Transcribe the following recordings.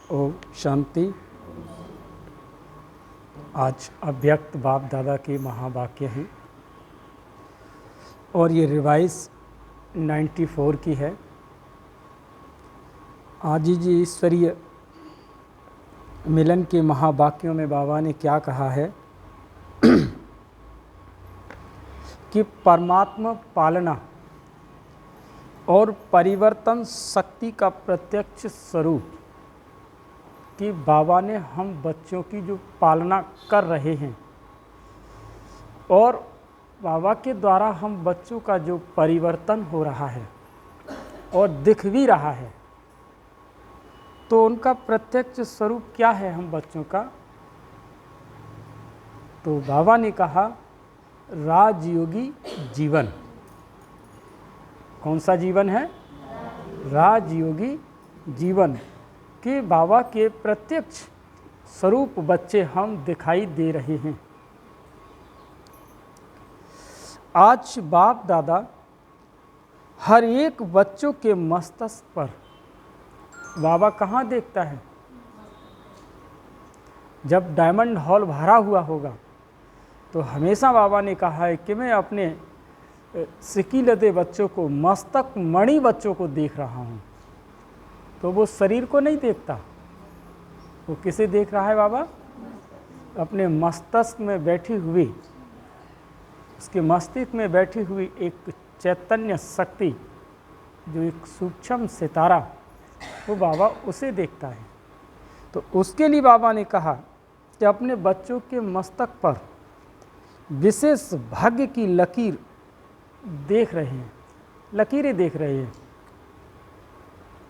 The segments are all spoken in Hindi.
ओम शांति। आज अव्यक्त बाप दादा के महावाक्य हैं और ये रिवाइज 94 की है। आज जी ईश्वरीय मिलन के महावाक्यों में बाबा ने क्या कहा है कि परमात्मा पालना और परिवर्तन शक्ति का प्रत्यक्ष स्वरूप कि बाबा ने हम बच्चों की जो पालना कर रहे हैं और बाबा के द्वारा हम बच्चों का जो परिवर्तन हो रहा है और दिख भी रहा है, तो उनका प्रत्यक्ष स्वरूप क्या है हम बच्चों का। तो बाबा ने कहा राजयोगी जीवन। कौन सा जीवन है? राजयोगी जीवन कि बाबा के प्रत्यक्ष स्वरूप बच्चे हम दिखाई दे रहे हैं। आज बाप दादा हर एक बच्चों के मस्तिष्क पर बाबा कहाँ देखता है? जब डायमंड हॉल भरा हुआ होगा तो हमेशा बाबा ने कहा है कि मैं अपने सिकीलदे बच्चों को, मस्तक मणि बच्चों को देख रहा हूँ। तो वो शरीर को नहीं देखता, वो किसे देख रहा है बाबा? अपने मस्तिष्क में बैठी हुई, उसके मस्तिष्क में बैठी हुई एक चैतन्य शक्ति जो एक सूक्ष्म सितारा, वो बाबा उसे देखता है। तो उसके लिए बाबा ने कहा कि अपने बच्चों के मस्तक पर विशेष भाग्य की लकीर देख रहे हैं, लकीरें देख रहे हैं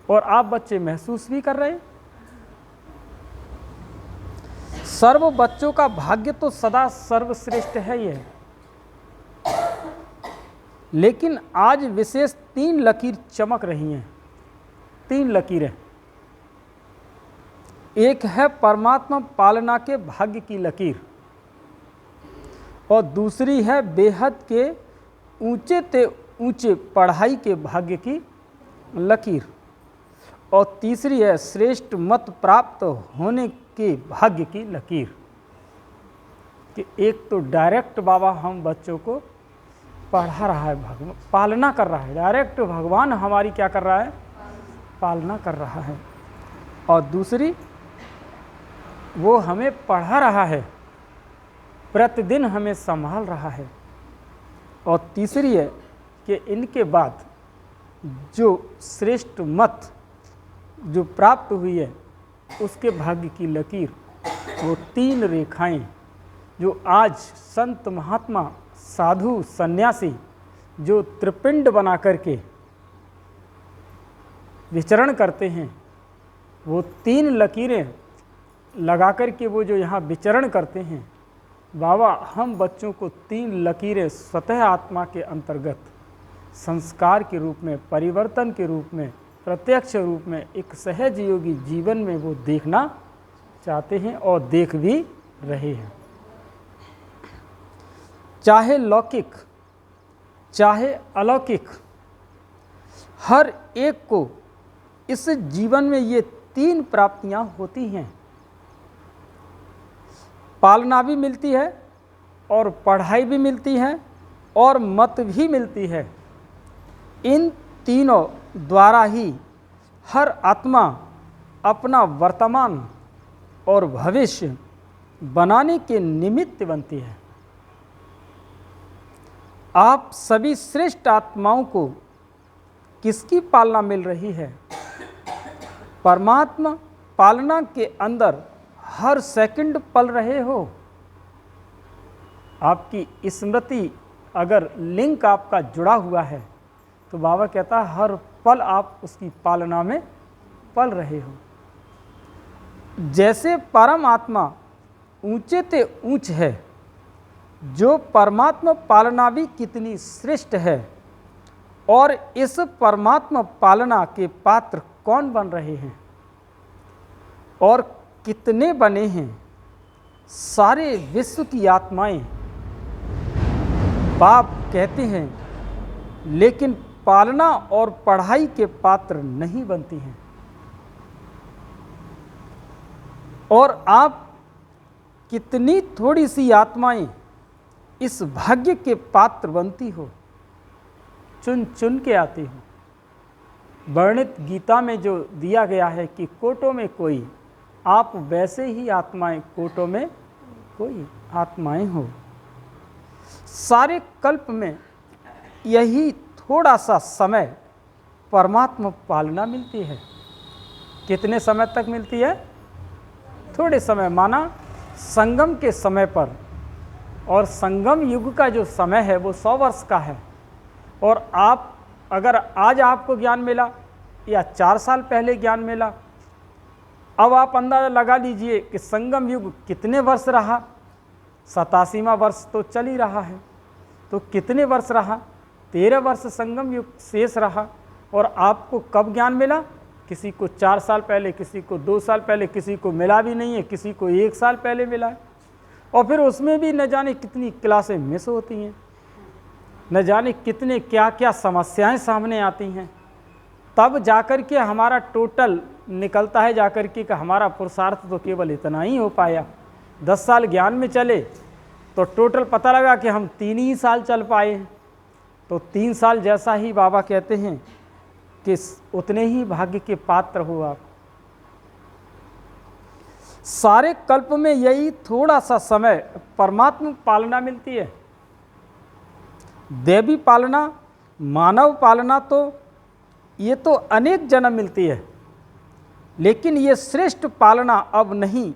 और आप बच्चे महसूस भी कर रहे हैं। सर्व बच्चों का भाग्य तो सदा सर्वश्रेष्ठ है ये, लेकिन आज विशेष 3 लकीर चमक रही हैं। 3 लकीरें। एक है परमात्मा पालना के भाग्य की लकीर और दूसरी है बेहद के ऊंचे ते ऊंचे पढ़ाई के भाग्य की लकीर और तीसरी है श्रेष्ठ मत प्राप्त होने के भाग्य की लकीर। कि एक तो डायरेक्ट बाबा हम बच्चों को पढ़ा रहा है, भगवान पालना कर रहा है, डायरेक्ट भगवान हमारी क्या कर रहा है? पालना कर रहा है। और दूसरी वो हमें पढ़ा रहा है, प्रतिदिन हमें संभाल रहा है। और तीसरी है कि इनके बाद जो श्रेष्ठ मत जो प्राप्त हुई है उसके भाग्य की लकीर, वो 3 रेखाएं जो आज संत महात्मा साधु सन्यासी जो त्रिपिंड बना करके विचरण करते हैं, वो 3 लकीरें लगा करके वो जो यहाँ विचरण करते हैं, बाबा हम बच्चों को 3 लकीरें स्वतः आत्मा के अंतर्गत संस्कार के रूप में, परिवर्तन के रूप में, प्रत्यक्ष रूप में एक सहज योगी जीवन में वो देखना चाहते हैं और देख भी रहे हैं। चाहे लौकिक चाहे अलौकिक, हर एक को इस जीवन में ये 3 प्राप्तियां होती हैं। पालना भी मिलती है और पढ़ाई भी मिलती है और मत भी मिलती है। इन तीनों द्वारा ही हर आत्मा अपना वर्तमान और भविष्य बनाने के निमित्त बनती है। आप सभी श्रेष्ठ आत्माओं को किसकी पालना मिल रही है? परमात्मा पालना के अंदर हर सेकंड पल रहे हो। आपकी स्मृति अगर लिंक आपका जुड़ा हुआ है तो बाबा कहता है हर पल आप उसकी पालना में पल रहे हो। जैसे परम आत्मा ऊंचे ते ऊंच है, जो परमात्मा पालना भी कितनी श्रेष्ठ है और इस परमात्मा पालना के पात्र कौन बन रहे हैं और कितने बने हैं? सारे विश्व की आत्माएं बाप कहते हैं, लेकिन पालना और पढ़ाई के पात्र नहीं बनती हैं। और आप कितनी थोड़ी सी आत्माएं इस भाग्य के पात्र बनती हो, चुन चुन के आती हो। वर्णित गीता में जो दिया गया है कि कोटों में कोई, आप वैसे ही आत्माएं कोटों में कोई आत्माएं हो। सारे कल्प में यही थोड़ा सा समय परमात्मा पालना मिलती है। कितने समय तक मिलती है? थोड़े समय, माना संगम के समय पर, और संगम युग का जो समय है वो 100 वर्ष का है। और आप अगर आज आपको ज्ञान मिला या 4 साल पहले ज्ञान मिला, अब आप अंदाज़ा लगा लीजिए कि संगम युग कितने वर्ष रहा। 87वां वर्ष तो चल ही रहा है, तो कितने वर्ष रहा? 13 वर्ष संगम युग शेष रहा। और आपको कब ज्ञान मिला? किसी को 4 साल पहले, किसी को 2 साल पहले, किसी को मिला भी नहीं है, किसी को 1 साल पहले मिला है। और फिर उसमें भी न जाने कितनी क्लासें मिस होती हैं, न जाने कितने क्या क्या समस्याएं सामने आती हैं। तब जाकर के हमारा टोटल निकलता है जाकर के कि हमारा पुरुषार्थ तो केवल इतना ही हो पाया। 10 साल ज्ञान में चले तो टोटल पता लगा कि हम 3 ही साल चल पाए हैं। तो 3 साल जैसा ही बाबा कहते हैं कि उतने ही भाग्य के पात्र हो आप। सारे कल्प में यही थोड़ा सा समय परमात्मा पालना मिलती है। देवी पालना, मानव पालना तो ये तो अनेक जन्म मिलती है, लेकिन ये श्रेष्ठ पालना अब नहीं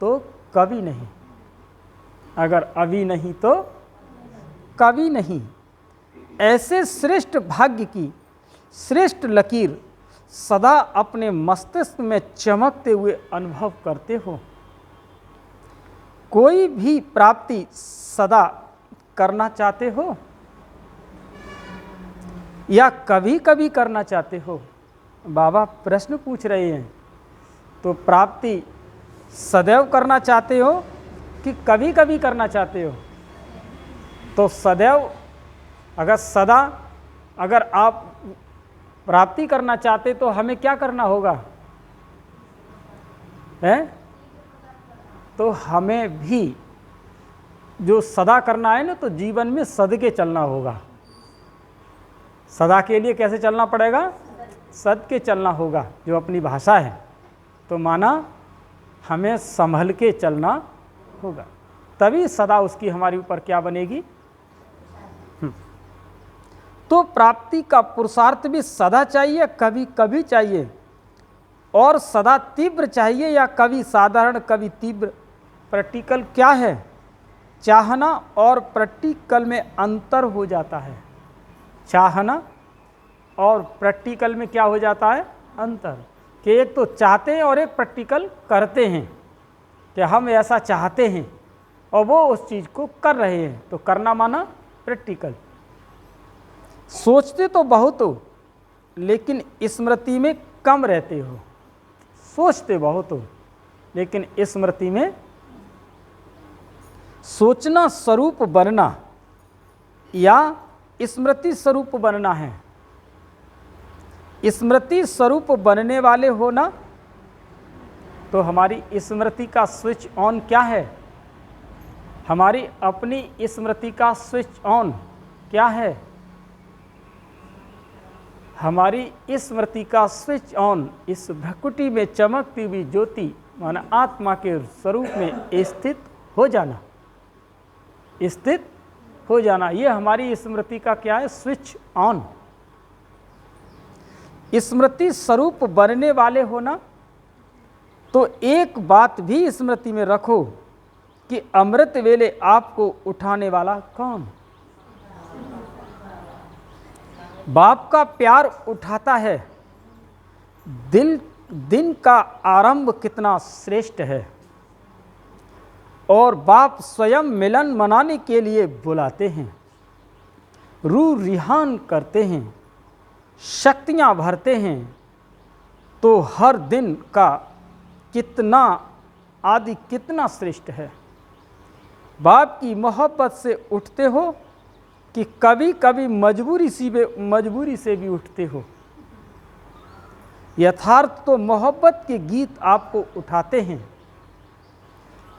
तो कभी नहीं। अगर अभी नहीं तो कभी नहीं। ऐसे श्रेष्ठ भाग्य की श्रेष्ठ लकीर सदा अपने मस्तिष्क में चमकते हुए अनुभव करते हो। कोई भी प्राप्ति सदा करना चाहते हो या कभी कभी करना चाहते हो? बाबा प्रश्न पूछ रहे हैं। तो प्राप्ति सदैव करना चाहते हो कि कभी कभी करना चाहते हो? तो सदैव, अगर सदा अगर आप प्राप्ति करना चाहते तो हमें क्या करना होगा? है? तो हमें भी जो सदा करना है ना, तो जीवन में सद के चलना होगा। सदा के लिए कैसे चलना पड़ेगा? सद के चलना होगा, जो अपनी भाषा है। तो माना हमें संभल के चलना होगा, तभी सदा उसकी हमारे ऊपर क्या बनेगी? तो प्राप्ति का पुरुषार्थ भी सदा चाहिए, कभी कभी चाहिए, और सदा तीव्र चाहिए या कभी साधारण कभी तीव्र। प्रैक्टिकल क्या है? चाहना और प्रैक्टिकल में अंतर हो जाता है। चाहना और प्रैक्टिकल में क्या हो जाता है? अंतर। कि एक तो चाहते हैं और एक प्रैक्टिकल करते हैं, कि हम ऐसा चाहते हैं और वो उस चीज़ को कर रहे हैं। तो करना माना प्रैक्टिकल। सोचते तो बहुत हो लेकिन स्मृति में कम रहते हो। सोचते बहुत हो लेकिन स्मृति में। सोचना स्वरूप बनना या स्मृति स्वरूप बनना है। स्मृति स्वरूप बनने वाले हो ना, तो हमारी स्मृति का स्विच ऑन क्या है? हमारी अपनी स्मृति का स्विच ऑन क्या है? हमारी स्मृति का स्विच ऑन इस भ्रकुटी में चमकती हुई ज्योति माना आत्मा के स्वरूप में स्थित हो जाना। स्थित हो जाना, ये हमारी स्मृति का क्या है? Switch on. स्मृति स्वरूप बनने वाले हो ना, तो एक बात भी स्मृति में रखो कि अमृत वेले आपको उठाने वाला कौन? बाप का प्यार उठाता है। दिन का आरंभ कितना श्रेष्ठ है, और बाप स्वयं मिलन मनाने के लिए बुलाते हैं, रूह रिहान करते हैं, शक्तियाँ भरते हैं। तो हर दिन का कितना आदि कितना श्रेष्ठ है। बाप की मोहब्बत से उठते हो कि कभी कभी मजबूरी से भी उठते हो। यथार्थ तो मोहब्बत के गीत आपको उठाते हैं,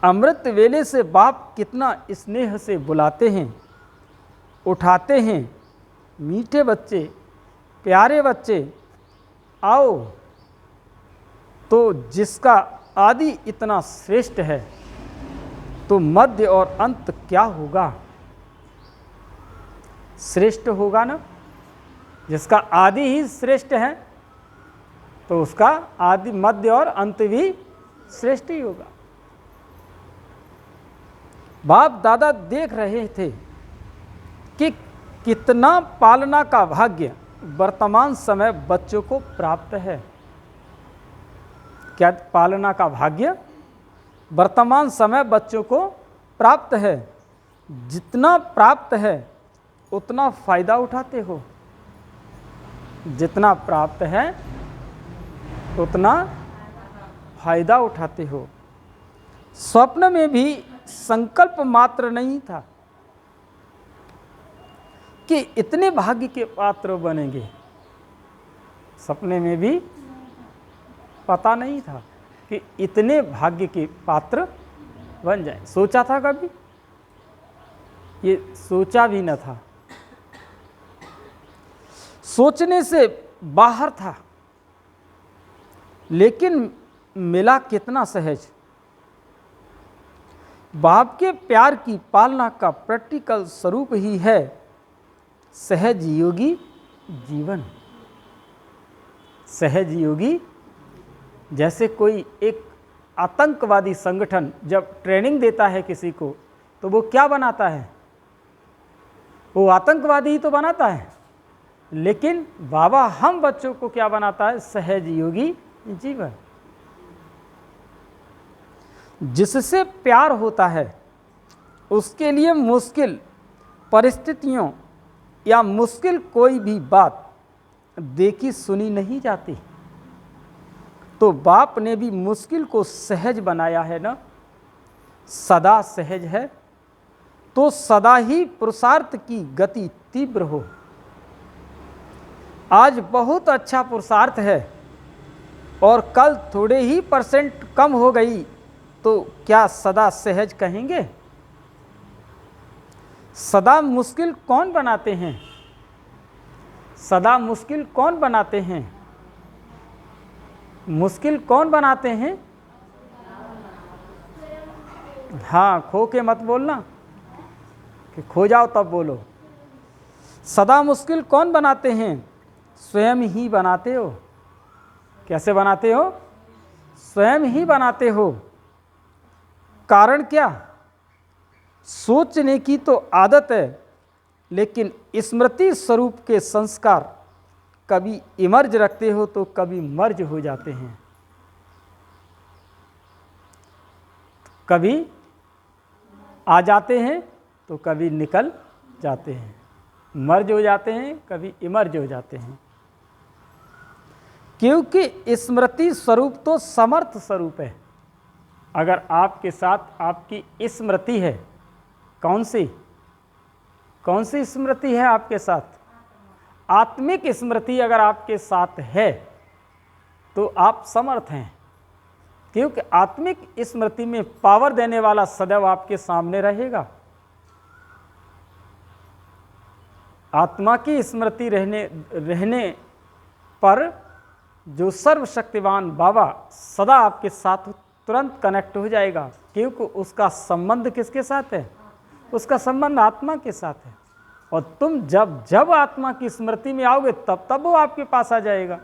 अमृत वेले से बाप कितना स्नेह से बुलाते हैं, उठाते हैं, मीठे बच्चे, प्यारे बच्चे आओ। तो जिसका आदि इतना श्रेष्ठ है तो मध्य और अंत क्या होगा? श्रेष्ठ होगा ना। जिसका आदि ही श्रेष्ठ है तो उसका आदि मध्य और अंत भी श्रेष्ठ ही होगा। बाप दादा देख रहे थे कि कितना पालना का भाग्य वर्तमान समय बच्चों को प्राप्त है। क्या पालना का भाग्य वर्तमान समय बच्चों को प्राप्त है? जितना प्राप्त है उतना फायदा उठाते हो, जितना प्राप्त है उतना फायदा उठाते हो। स्वप्न में भी संकल्प मात्र नहीं था कि इतने भाग्य के पात्र बनेंगे। सपने में भी पता नहीं था कि इतने भाग्य के पात्र बन जाए। सोचा था कभी? ये सोचा भी न था, सोचने से बाहर था। लेकिन मिला कितना सहज। बाप के प्यार की पालना का प्रैक्टिकल स्वरूप ही है सहज योगी जीवन। सहज योगी, जैसे कोई एक आतंकवादी संगठन जब ट्रेनिंग देता है किसी को तो वो क्या बनाता है? वो आतंकवादी ही तो बनाता है। लेकिन बाबा हम बच्चों को क्या बनाता है? सहज योगी जीवन। जिससे प्यार होता है उसके लिए मुश्किल परिस्थितियों या मुश्किल कोई भी बात देखी सुनी नहीं जाती। तो बाप ने भी मुश्किल को सहज बनाया है ना। सदा सहज है तो सदा ही पुरुषार्थ की गति तीव्र हो। आज बहुत अच्छा पुरुषार्थ है और कल थोड़े ही % कम हो गई तो क्या सदा सहज कहेंगे? सदा मुश्किल कौन बनाते हैं? सदा मुश्किल कौन बनाते हैं? मुश्किल कौन बनाते हैं? हाँ, खो के मत बोलना कि खो जाओ तब बोलो। सदा मुश्किल कौन बनाते हैं? स्वयं ही बनाते हो। कैसे बनाते हो? स्वयं ही बनाते हो। कारण क्या? सोचने की तो आदत है, लेकिन स्मृति स्वरूप के संस्कार कभी इमर्ज रखते हो तो कभी मर्ज हो जाते हैं। कभी आ जाते हैं तो कभी निकल जाते हैं, मर्ज हो जाते हैं, कभी इमर्ज हो जाते हैं। क्योंकि स्मृति स्वरूप तो समर्थ स्वरूप है। अगर आपके साथ आपकी स्मृति है, कौन सी स्मृति है आपके साथ? आत्मिक स्मृति अगर आपके साथ है तो आप समर्थ हैं। क्योंकि आत्मिक स्मृति में पावर देने वाला सदैव आपके सामने रहेगा। आत्मा की स्मृति रहने पर जो सर्वशक्तिवान बाबा सदा आपके साथ तुरंत कनेक्ट हो जाएगा। क्योंकि उसका संबंध किसके साथ है? उसका संबंध आत्मा के साथ है। और तुम जब जब आत्मा की स्मृति में आओगे तब तब वो आपके पास आ जाएगा।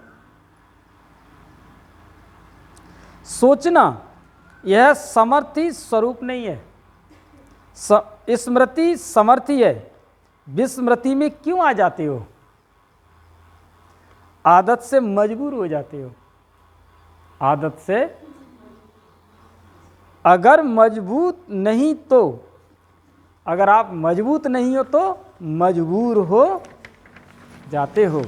सोचना यह समर्थी स्वरूप नहीं है। स्मृति समर्थी है। विस्मृति में क्यों आ जाते हो? आदत से मजबूर हो जाते हो। आदत से अगर मजबूत नहीं तो, अगर आप मजबूत नहीं हो तो मजबूर हो जाते हो।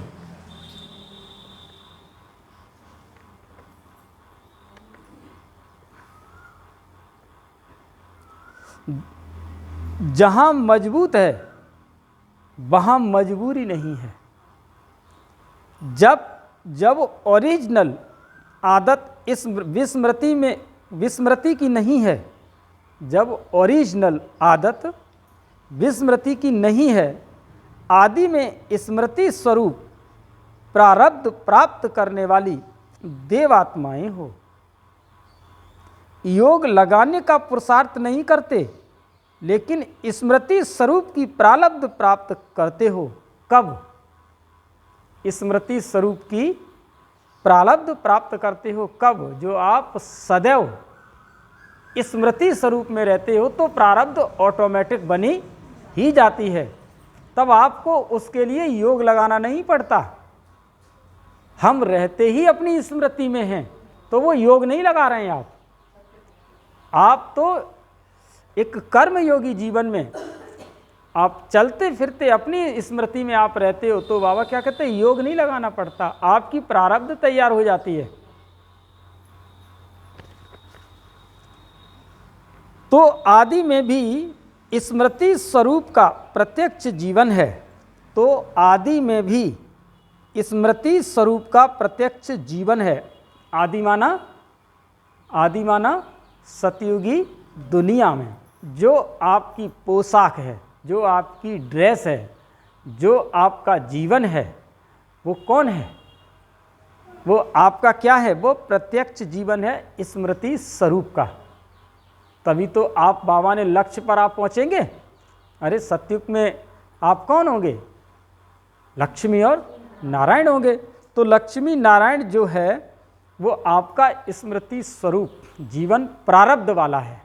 जहां मजबूत है वहां मजबूरी नहीं है। जब ओरिजिनल आदत इस विस्मृति की नहीं है जब ओरिजिनल आदत विस्मृति की नहीं है, आदि में स्मृति स्वरूप प्रारब्ध प्राप्त करने वाली देवात्माएं हो। योग लगाने का पुरुषार्थ नहीं करते, लेकिन स्मृति स्वरूप की प्रारब्ध प्राप्त करते हो। कब? स्मृति स्वरूप की प्रारब्ध प्राप्त करते हो कब? जो आप सदैव स्मृति स्वरूप में रहते हो तो प्रारब्ध ऑटोमेटिक बनी ही जाती है, तब आपको उसके लिए योग लगाना नहीं पड़ता। हम रहते ही अपनी स्मृति में हैं, तो वो योग नहीं लगा रहे हैं आप तो एक कर्म योगी जीवन में आप चलते फिरते अपनी स्मृति में आप रहते हो, तो बाबा क्या कहते हैं, योग नहीं लगाना पड़ता, आपकी प्रारब्ध तैयार हो जाती है। तो आदि में भी स्मृति स्वरूप का प्रत्यक्ष जीवन है, तो आदि में भी स्मृति स्वरूप का प्रत्यक्ष जीवन है। आदि माना सतयुगी दुनिया में जो आपकी पोशाक है, जो आपकी ड्रेस है, जो आपका जीवन है, वो कौन है? वो आपका क्या है? वो प्रत्यक्ष जीवन है स्मृति स्वरूप का। तभी तो आप बाबा ने लक्ष्य पर आप पहुंचेंगे। अरे सतयुग में आप कौन होंगे? लक्ष्मी और नारायण होंगे। तो लक्ष्मी नारायण जो है वो आपका स्मृति स्वरूप जीवन प्रारब्ध वाला है,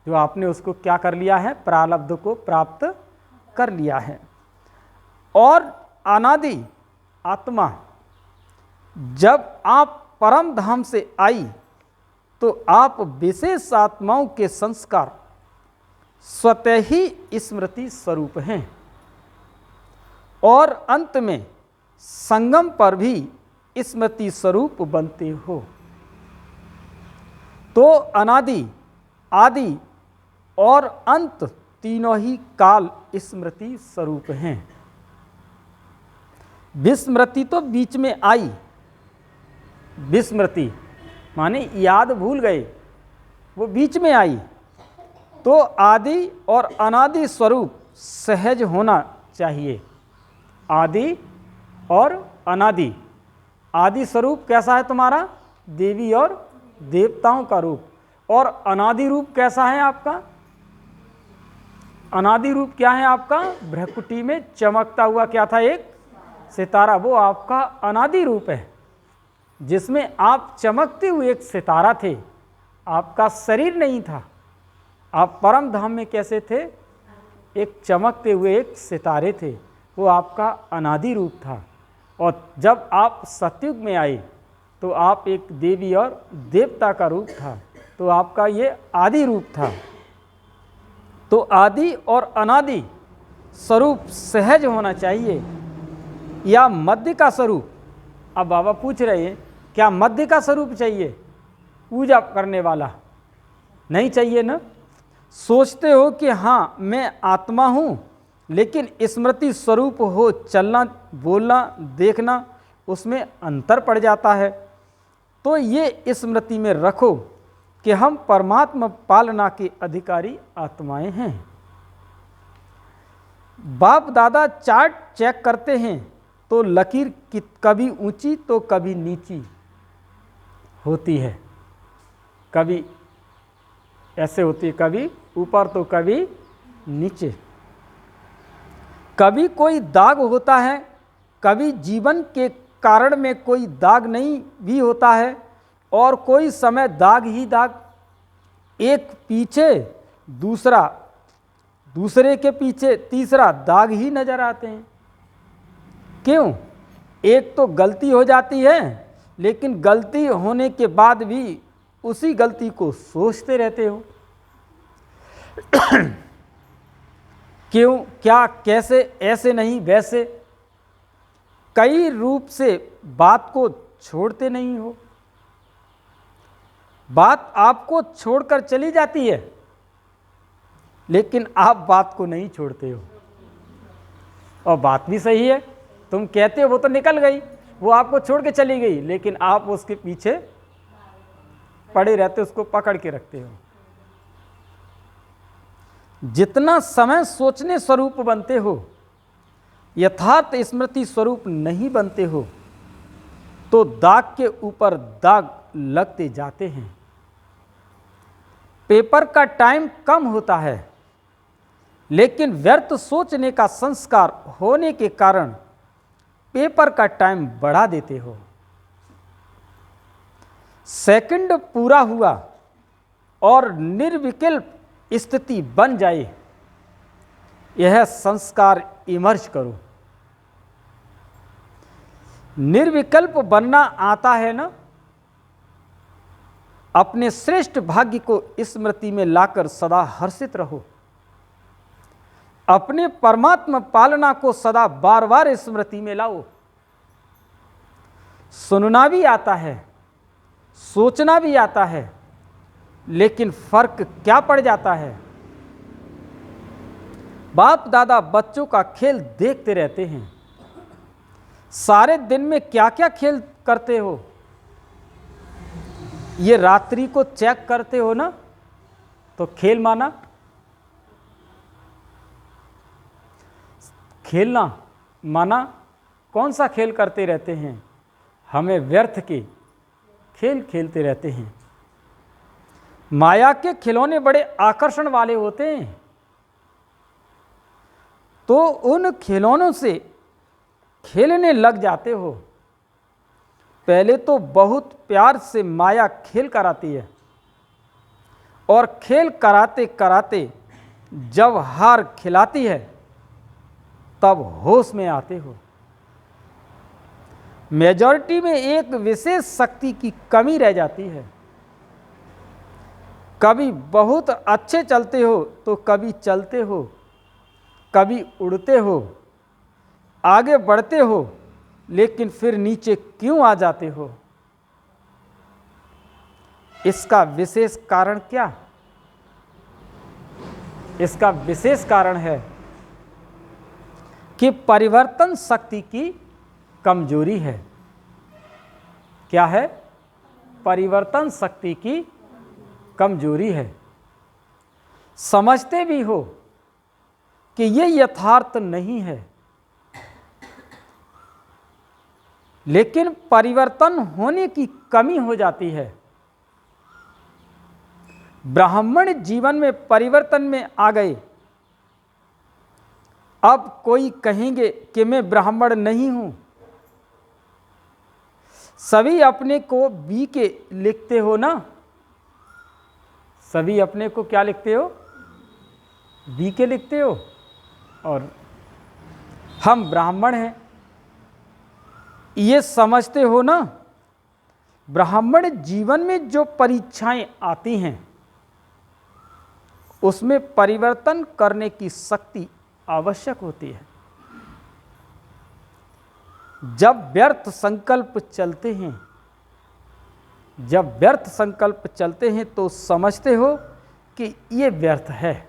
जो आपने उसको क्या कर लिया है? प्रारब्ध को प्राप्त कर लिया है। और अनादि आत्मा जब आप परम धाम से आई तो आप विशेष आत्माओं के संस्कार स्वतः ही स्मृति स्वरूप हैं, और अंत में संगम पर भी स्मृति स्वरूप बनते हो। तो अनादि, आदि और अंत तीनों ही काल स्मृति स्वरूप हैं। विस्मृति तो बीच में आई, विस्मृति माने याद भूल गए, वो बीच में आई। तो आदि और अनादि स्वरूप सहज होना चाहिए। आदि और अनादि। आदि स्वरूप कैसा है तुम्हारा? देवी और देवताओं का रूप। और अनादि रूप कैसा है आपका? अनादि रूप क्या है आपका? भ्रकुटी में चमकता हुआ क्या था? एक सितारा। वो आपका अनादि रूप है, जिसमें आप चमकते हुए एक सितारा थे। आपका शरीर नहीं था। आप परम धाम में कैसे थे? एक चमकते हुए एक सितारे थे। वो आपका अनादि रूप था। और जब आप सतयुग में आए तो आप एक देवी और देवता का रूप था, तो आपका ये आदि रूप था। तो आदि और अनादि स्वरूप सहज होना चाहिए, या मध्य का स्वरूप? अब बाबा पूछ रहे हैं क्या मध्य का स्वरूप चाहिए? पूजा करने वाला नहीं चाहिए ना? सोचते हो कि हाँ मैं आत्मा हूँ, लेकिन स्मृति स्वरूप हो, चलना बोलना देखना उसमें अंतर पड़ जाता है। तो ये स्मृति में रखो कि हम परमात्मा पालना के अधिकारी आत्माएं हैं। बाप दादा चार्ट चेक करते हैं तो लकीर कभी ऊंची तो कभी नीची होती है, कभी ऐसे होती है, कभी ऊपर तो कभी नीचे। कभी कोई दाग होता है, कभी जीवन के कारण में कोई दाग नहीं भी होता है, और कोई समय दाग ही दाग, एक पीछे दूसरा, दूसरे के पीछे तीसरा दाग ही नजर आते हैं। क्यों? एक तो गलती हो जाती है, लेकिन गलती होने के बाद भी उसी गलती को सोचते रहते हो। क्यों, क्या, कैसे, ऐसे नहीं वैसे, कई रूप से बात को छोड़ते नहीं हो। बात आपको छोड़कर चली जाती है, लेकिन आप बात को नहीं छोड़ते हो। और बात भी सही है, तुम कहते हो वो तो निकल गई, वो आपको छोड़ के चली गई, लेकिन आप उसके पीछे पड़े रहते, उसको पकड़ के रखते हो। जितना समय सोचने स्वरूप बनते हो, यथार्थ स्मृति स्वरूप नहीं बनते हो, तो दाग के ऊपर दाग लगते जाते हैं। पेपर का टाइम कम होता है, लेकिन व्यर्थ सोचने का संस्कार होने के कारण पेपर का टाइम बढ़ा देते हो। सेकंड पूरा हुआ और निर्विकल्प स्थिति बन जाए, यह संस्कार इमर्ज करो। निर्विकल्प बनना आता है ना, अपने श्रेष्ठ भाग्य को स्मृति में लाकर सदा हर्षित रहो। अपने परमात्मा पालना को सदा बार बार स्मृति में लाओ। सुनना भी आता है, सोचना भी आता है, लेकिन फर्क क्या पड़ जाता है? बाप दादा बच्चों का खेल देखते रहते हैं। सारे दिन में क्या क्या खेल करते हो, ये रात्रि को चेक करते हो ना, तो खेल माना? खेलना माना कौन सा खेल करते रहते हैं? हमें व्यर्थ के खेल खेलते रहते हैं। माया के खिलौने बड़े आकर्षण वाले होते हैं, तो उन खिलौनों से खेलने लग जाते हो। पहले तो बहुत प्यार से माया खेल कराती है, और खेल कराते कराते जब हार खिलाती है, तब होश में आते हो। मेजॉरिटी में एक विशेष शक्ति की कमी रह जाती है। कभी बहुत अच्छे चलते हो, तो कभी चलते हो, कभी उड़ते हो, आगे बढ़ते हो, लेकिन फिर नीचे क्यों आ जाते हो? इसका विशेष कारण क्या? इसका विशेष कारण है कि परिवर्तन शक्ति की कमजोरी है। क्या है? परिवर्तन शक्ति की कमजोरी है। समझते भी हो कि ये यथार्थ नहीं है, लेकिन परिवर्तन होने की कमी हो जाती है। ब्राह्मण जीवन में परिवर्तन में आ गए। अब कोई कहेंगे कि मैं ब्राह्मण नहीं हूं। सभी अपने को बी के लिखते हो ना? सभी अपने को क्या लिखते हो? बी के लिखते हो, और हम ब्राह्मण हैं, ये समझते हो ना? ब्राह्मण जीवन में जो परीक्षाएं आती हैं, उसमें परिवर्तन करने की शक्ति आवश्यक होती है। जब व्यर्थ संकल्प चलते हैं, जब व्यर्थ संकल्प चलते हैं, तो समझते हो कि ये व्यर्थ है।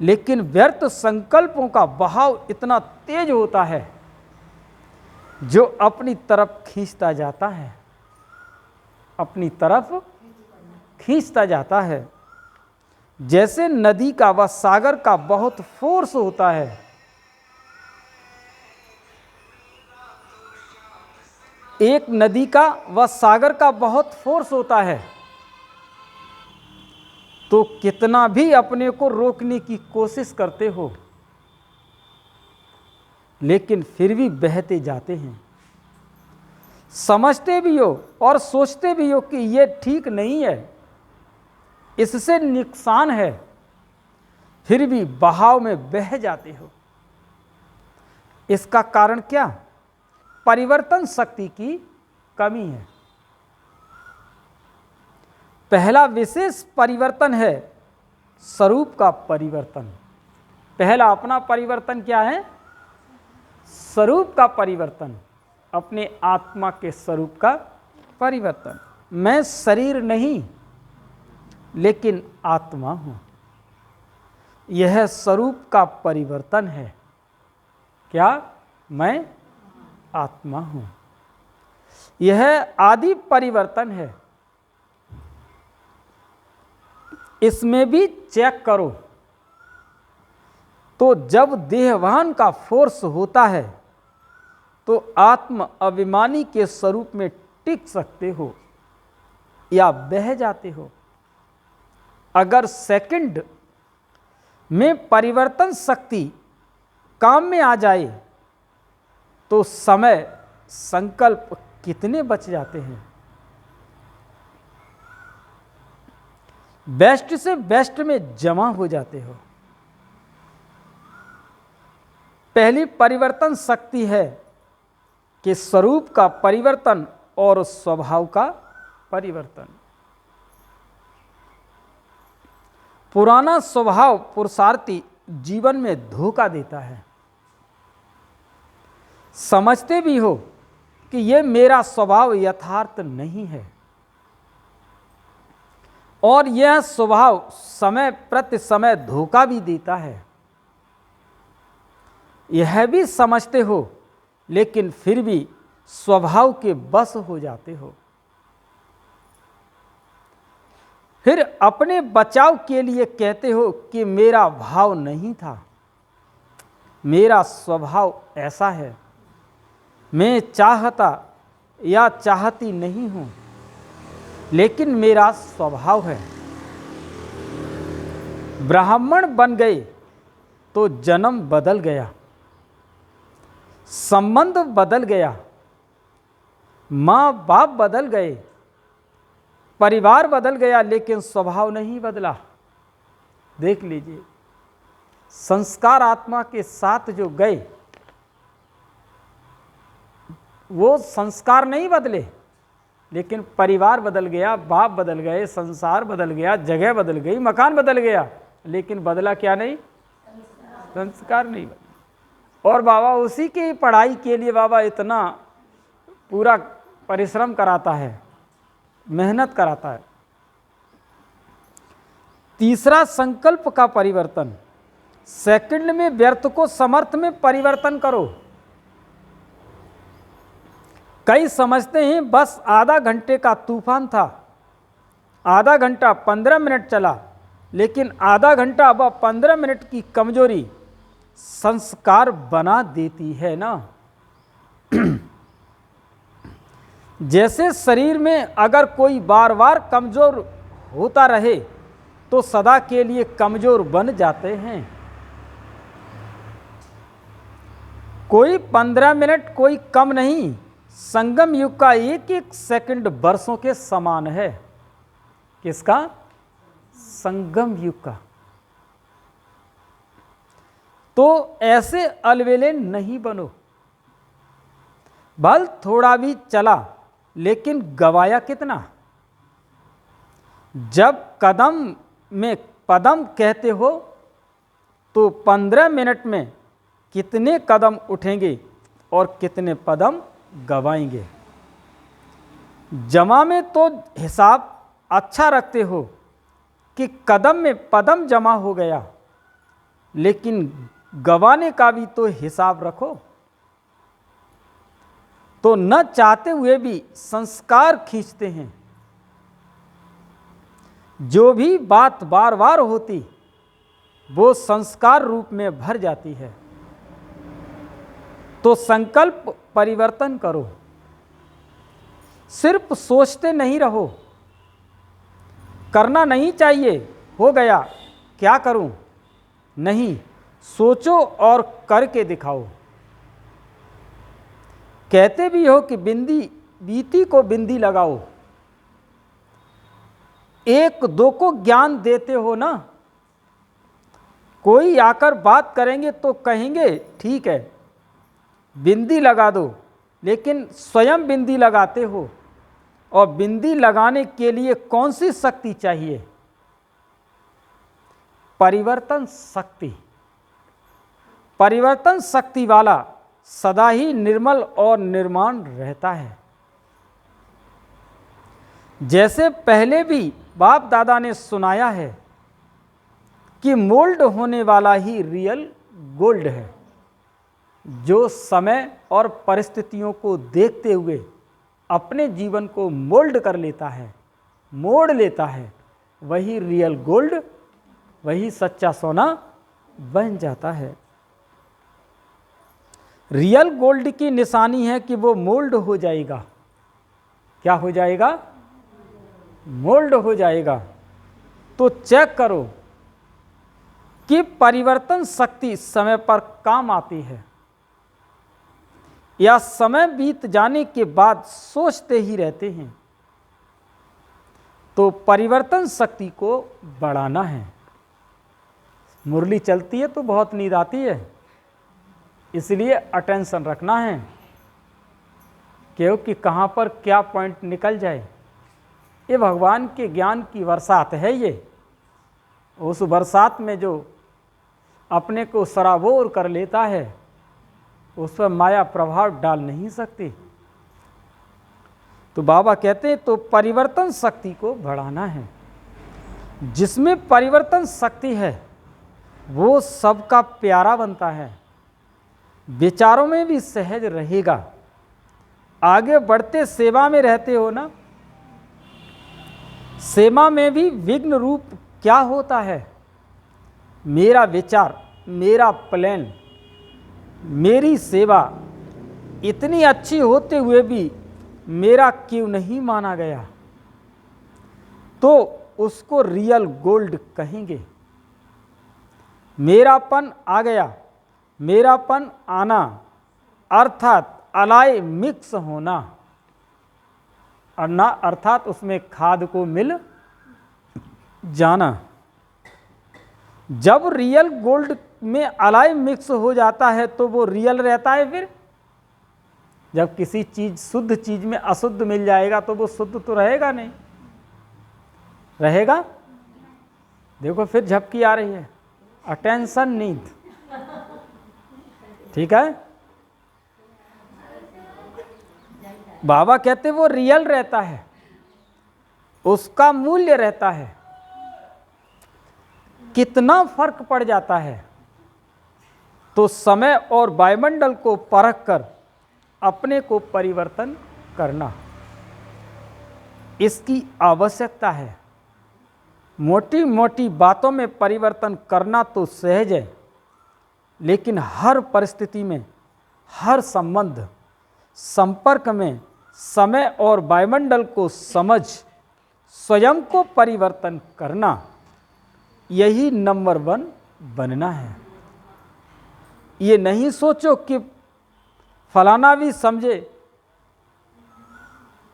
लेकिन व्यर्थ संकल्पों का बहाव इतना तेज होता है, जो अपनी तरफ खींचता जाता है, अपनी तरफ खींचता जाता है। जैसे नदी का व सागर का बहुत फोर्स होता है। एक नदी का व सागर का बहुत फोर्स होता है, तो कितना भी अपने को रोकने की कोशिश करते हो, लेकिन फिर भी बहते जाते हैं। समझते भी हो और सोचते भी हो कि ये ठीक नहीं है, इससे नुकसान है, फिर भी बहाव में बह जाते हो। इसका कारण क्या? परिवर्तन शक्ति की कमी है। पहला विशेष परिवर्तन है स्वरूप का परिवर्तन। पहला अपना परिवर्तन क्या है? स्वरूप का परिवर्तन, अपने आत्मा के स्वरूप का परिवर्तन। मैं शरीर नहीं, लेकिन आत्मा हूं। यह स्वरूप का परिवर्तन है। क्या? मैं आत्मा हूं। यह आदि परिवर्तन है। इसमें भी चेक करो। तो जब देहवान का फोर्स होता है तो आत्म अभिमानी के स्वरूप में टिक सकते हो या बह जाते हो। अगर सेकंड में परिवर्तन शक्ति काम में आ जाए तो समय संकल्प कितने बच जाते हैं। बेस्ट से बेस्ट में जमा हो जाते हो। पहली परिवर्तन शक्ति है कि स्वरूप का परिवर्तन और स्वभाव का परिवर्तन। पुराना स्वभाव पुरुषार्थी जीवन में धोखा देता है। समझते भी हो कि यह मेरा स्वभाव यथार्थ नहीं है और यह स्वभाव समय प्रति समय धोखा भी देता है, यह भी समझते हो, लेकिन फिर भी स्वभाव के बस हो जाते हो। फिर अपने बचाव के लिए कहते हो कि मेरा भाव नहीं था, मेरा स्वभाव ऐसा है, मैं चाहता या चाहती नहीं हूं, लेकिन मेरा स्वभाव है। ब्राह्मण बन गए तो जन्म बदल गया, संबंध बदल गया, माँ बाप बदल गए, परिवार बदल गया, लेकिन स्वभाव नहीं बदला। देख लीजिए, संस्कार आत्मा के साथ जो गए वो संस्कार नहीं बदले, लेकिन परिवार बदल गया, बाप बदल गए, संसार बदल गया, जगह बदल गई, मकान बदल गया, लेकिन बदला क्या नहीं? संस्कार नहीं बदला। और बाबा उसी की पढ़ाई के लिए बाबा इतना पूरा परिश्रम कराता है, मेहनत कराता है। तीसरा, संकल्प का परिवर्तन। सेकंड में व्यर्थ को समर्थ में परिवर्तन करो। कई समझते हैं बस आधा घंटे का तूफान था, आधा घंटा 15 मिनट चला, लेकिन आधा घंटा व 15 मिनट की कमजोरी संस्कार बना देती है ना। जैसे शरीर में अगर कोई बार बार कमजोर होता रहे तो सदा के लिए कमजोर बन जाते हैं। कोई 15 मिनट कोई कम नहीं, संगम युग का एक एक सेकंड वर्षों के समान है। किसका? संगम युग का। तो ऐसे अलवेले नहीं बनो। बल थोड़ा भी चला, लेकिन गवाया कितना। जब कदम में पदम कहते हो तो 15 मिनट में कितने कदम उठेंगे और कितने पदम गवाएंगे। जमा में तो हिसाब अच्छा रखते हो कि कदम में पदम जमा हो गया, लेकिन गवाने का भी तो हिसाब रखो। तो न चाहते हुए भी संस्कार खींचते हैं। जो भी बात बार बार होती वो संस्कार रूप में भर जाती है। तो संकल्प परिवर्तन करो। सिर्फ सोचते नहीं रहो, करना नहीं चाहिए, हो गया क्या करूं, नहीं, सोचो और करके दिखाओ। कहते भी हो कि बिंदी बीती को बिंदी लगाओ, एक दो को ज्ञान देते हो ना। कोई आकर बात करेंगे तो कहेंगे ठीक है बिंदी लगा दो, लेकिन स्वयं बिंदी लगाते हो। और बिंदी लगाने के लिए कौन सी शक्ति चाहिए? परिवर्तन शक्ति। परिवर्तन शक्ति वाला सदा ही निर्मल और निर्माण रहता है। जैसे पहले भी बाप दादा ने सुनाया है कि मोल्ड होने वाला ही रियल गोल्ड है। जो समय और परिस्थितियों को देखते हुए अपने जीवन को मोल्ड कर लेता है, मोड़ लेता है, वही रियल गोल्ड, वही सच्चा सोना बन जाता है। रियल गोल्ड की निशानी है कि वो मोल्ड हो जाएगा। क्या हो जाएगा? मोल्ड हो जाएगा। तो चेक करो कि परिवर्तन शक्ति समय पर काम आती है या समय बीत जाने के बाद सोचते ही रहते हैं। तो परिवर्तन शक्ति को बढ़ाना है। मुरली चलती है तो बहुत नींद आती है, इसलिए अटेंशन रखना है क्योंकि कहाँ पर क्या पॉइंट निकल जाए। ये भगवान के ज्ञान की बरसात है। ये उस बरसात में जो अपने को सराबोर कर लेता है उस पर माया प्रभाव डाल नहीं सकती। तो बाबा कहते हैं तो परिवर्तन शक्ति को बढ़ाना है। जिसमें परिवर्तन शक्ति है वो सबका प्यारा बनता है, विचारों में भी सहज रहेगा। आगे बढ़ते सेवा में रहते हो ना, सेवा में भी विघ्न रूप क्या होता है? मेरा विचार, मेरा प्लान, मेरी सेवा इतनी अच्छी होते हुए भी मेरा क्यों नहीं माना गया, तो उसको रियल गोल्ड कहेंगे। मेरापन आ गया, मेरापन आना अर्थात अलाय मिक्स होना, और ना अर्थात उसमें खाद को मिल जाना। जब रियल गोल्ड में अलाय मिक्स हो जाता है तो वो रियल रहता है। फिर जब किसी चीज शुद्ध चीज में अशुद्ध मिल जाएगा तो वो शुद्ध तो रहेगा नहीं, रहेगा। देखो फिर झपकी आ रही है, अटेंशन नींद, ठीक है। बाबा कहते वो रियल रहता है, उसका मूल्य रहता है। कितना फर्क पड़ जाता है, तो समय और वायुमंडल को परख कर अपने को परिवर्तन करना, इसकी आवश्यकता है। मोटी मोटी बातों में परिवर्तन करना तो सहज है, लेकिन हर परिस्थिति में, हर संबंध संपर्क में समय और वायुमंडल को समझ स्वयं को परिवर्तन करना, यही नंबर 1 बनना है। ये नहीं सोचो कि फलाना भी समझे,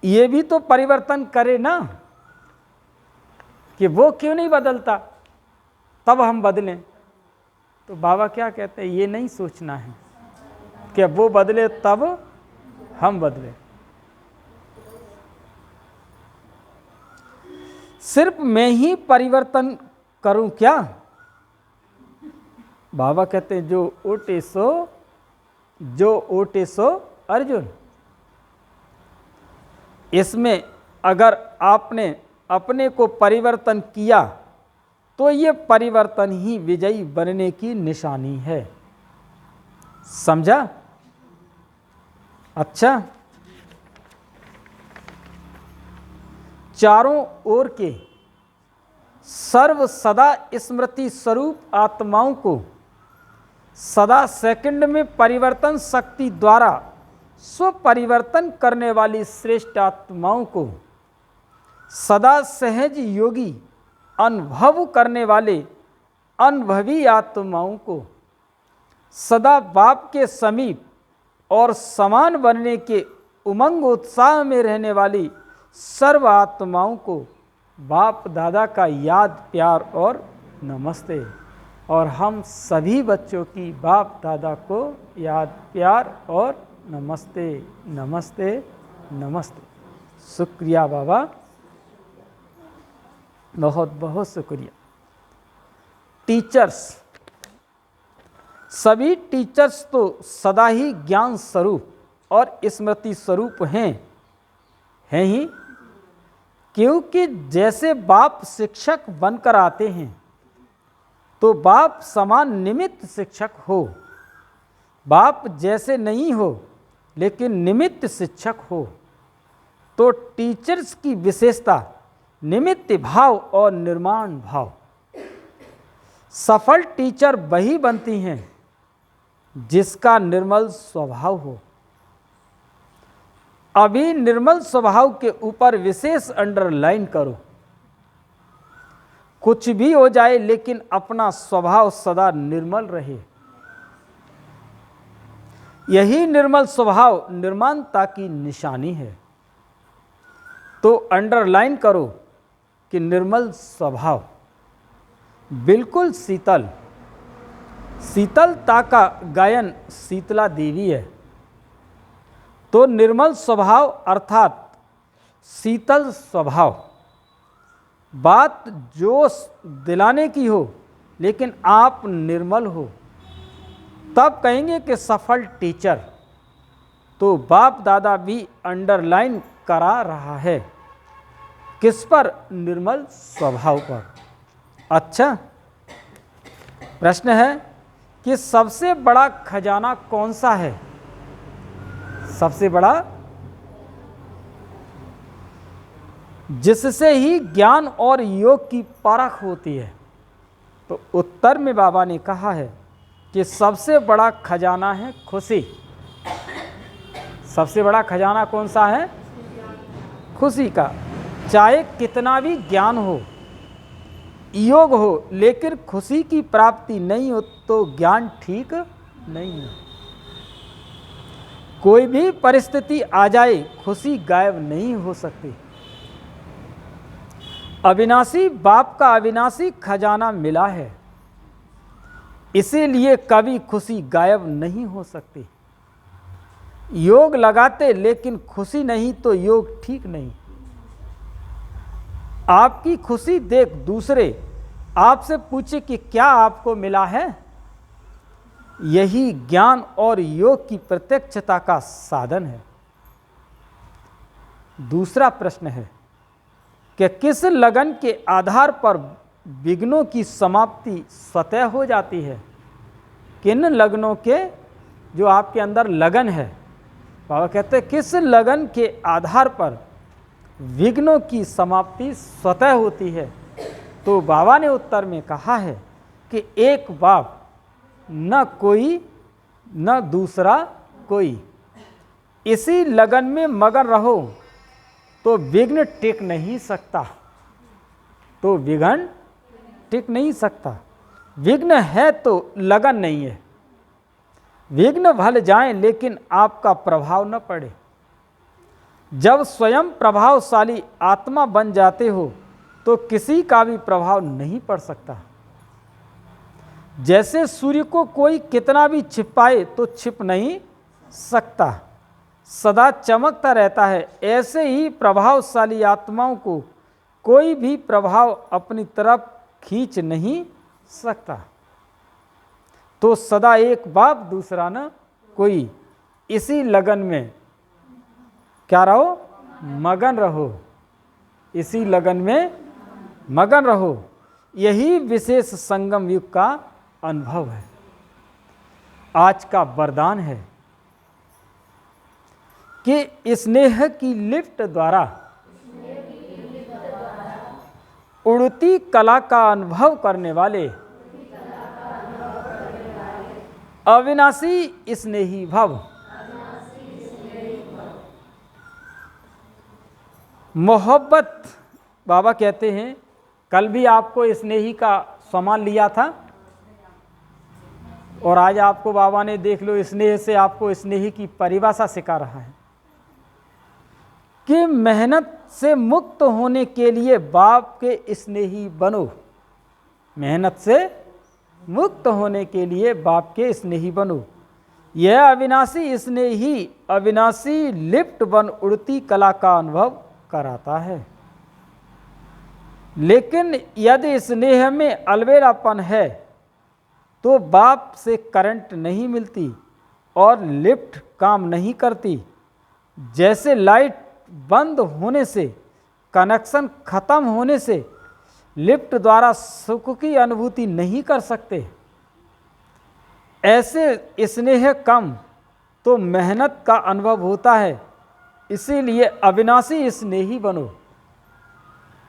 ये भी तो परिवर्तन करे ना, कि वो क्यों नहीं बदलता, तब हम बदलें। तो बाबा क्या कहते हैं, ये नहीं सोचना है कि वो बदले तब हम बदले। सिर्फ मैं ही परिवर्तन करूं क्या? बाबा कहते हैं जो ओटे सो अर्जुन। इसमें अगर आपने अपने को परिवर्तन किया तो ये परिवर्तन ही विजयी बनने की निशानी है। समझा? अच्छा, चारों ओर के सर्व सदा स्मृति स्वरूप आत्माओं को सदा सेकंड में परिवर्तन शक्ति द्वारा स्व परिवर्तन करने वाली श्रेष्ठ आत्माओं को, सदा सहज योगी अनुभव करने वाले अनुभवी आत्माओं को, सदा बाप के समीप और समान बनने के उमंग उत्साह में रहने वाली सर्व आत्माओं को बाप दादा का याद प्यार और नमस्ते। और हम सभी बच्चों की बाप दादा को याद प्यार और नमस्ते नमस्ते नमस्ते। शुक्रिया बाबा, बहुत बहुत शुक्रिया। टीचर्स, सभी टीचर्स तो सदा ही ज्ञान स्वरूप और स्मृति स्वरूप हैं ही, क्योंकि जैसे बाप शिक्षक बनकर आते हैं तो बाप समान निमित्त शिक्षक हो। बाप जैसे नहीं हो लेकिन निमित्त शिक्षक हो। तो टीचर्स की विशेषता निमित्त भाव और निर्माण भाव। सफल टीचर वही बनती हैं जिसका निर्मल स्वभाव हो। अभी निर्मल स्वभाव के ऊपर विशेष अंडरलाइन करो। कुछ भी हो जाए लेकिन अपना स्वभाव सदा निर्मल रहे। यही निर्मल स्वभाव निर्माणता की निशानी है। तो अंडरलाइन करो कि निर्मल स्वभाव बिल्कुल शीतल। शीतलता का गायन शीतला देवी है। तो निर्मल स्वभाव अर्थात शीतल स्वभाव, बात जोश दिलाने की हो लेकिन आप निर्मल हो, तब कहेंगे कि सफल टीचर। तो बाप दादा भी अंडरलाइन करा रहा है। किस पर? निर्मल स्वभाव पर। अच्छा, प्रश्न है कि सबसे बड़ा खजाना कौन सा है? सबसे बड़ा, जिससे ही ज्ञान और योग की परख होती है। तो उत्तर में बाबा ने कहा है कि सबसे बड़ा खजाना है खुशी। सबसे बड़ा खजाना कौन सा है? खुशी का। चाहे कितना भी ज्ञान हो, योग हो, लेकिन खुशी की प्राप्ति नहीं हो तो ज्ञान ठीक नहीं है। कोई भी परिस्थिति आ जाए, खुशी गायब नहीं हो सकती। अविनाशी बाप का अविनाशी खजाना मिला है, इसीलिए कभी खुशी गायब नहीं हो सकती। योग लगाते लेकिन खुशी नहीं तो योग ठीक नहीं। आपकी खुशी देख दूसरे आपसे पूछे कि क्या आपको मिला है, यही ज्ञान और योग की प्रत्यक्षता का साधन है। दूसरा प्रश्न है कि किस लगन के आधार पर विघ्नों की समाप्ति स्वतः हो जाती है? किन लगनों के, जो आपके अंदर लगन है, बाबा कहते हैं किस लगन के आधार पर विघ्नों की समाप्ति स्वतः होती है? तो बाबा ने उत्तर में कहा है कि एक बाप, न कोई न दूसरा कोई। इसी लगन में मगन रहो तो विघ्न टिक नहीं सकता। तो विघ्न टिक नहीं सकता। विघ्न है तो लगन नहीं है। विघ्न भल जाएं लेकिन आपका प्रभाव न पड़े। जब स्वयं प्रभावशाली आत्मा बन जाते हो तो किसी का भी प्रभाव नहीं पड़ सकता। जैसे सूर्य को कोई कितना भी छिपाए तो छिप नहीं सकता, सदा चमकता रहता है, ऐसे ही प्रभावशाली आत्माओं को कोई भी प्रभाव अपनी तरफ खींच नहीं सकता। तो सदा एक बाप दूसरा न कोई, इसी लगन में क्या रहो? मगन रहो। इसी लगन में मगन रहो। यही विशेष संगम युग का अनुभव है, आज का वरदान है कि स्नेह की लिफ्ट द्वारा उड़ती कला का अनुभव करने वाले अविनाशी स्नेही भव। मोहब्बत, बाबा कहते हैं कल भी आपको स्नेही का सामान लिया था और आज आपको बाबा ने देख लो स्नेह से आपको स्नेही की परिभाषा सिखा रहा है कि मेहनत से मुक्त होने के लिए बाप के स्नेही बनो। मेहनत से मुक्त होने के लिए बाप के स्नेही बनो। यह अविनाशी स्नेही अविनाशी लिफ्ट बन उड़ती कला का अनुभव कराता है। लेकिन यदि स्नेह में अलबेलापन है तो बाप से करंट नहीं मिलती और लिफ्ट काम नहीं करती। जैसे लाइट बंद होने से, कनेक्शन खत्म होने से लिफ्ट द्वारा सुख की अनुभूति नहीं कर सकते, ऐसे स्नेह कम तो मेहनत का अनुभव होता है। इसीलिए अविनाशी स्नेही बनो।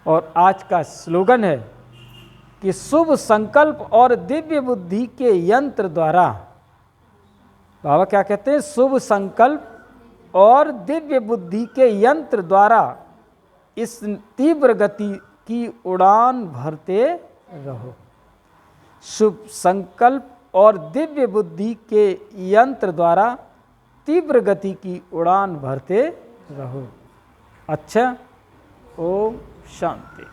और आज का स्लोगन है कि शुभ संकल्प और दिव्य बुद्धि के यंत्र द्वारा, बाबा क्या कहते हैं, शुभ संकल्प और दिव्य बुद्धि के यंत्र द्वारा इस तीव्र गति की उड़ान भरते रहो। शुभ संकल्प और दिव्य बुद्धि के यंत्र द्वारा तीव्र गति की उड़ान भरते रहो। अच्छा, ओम शांति।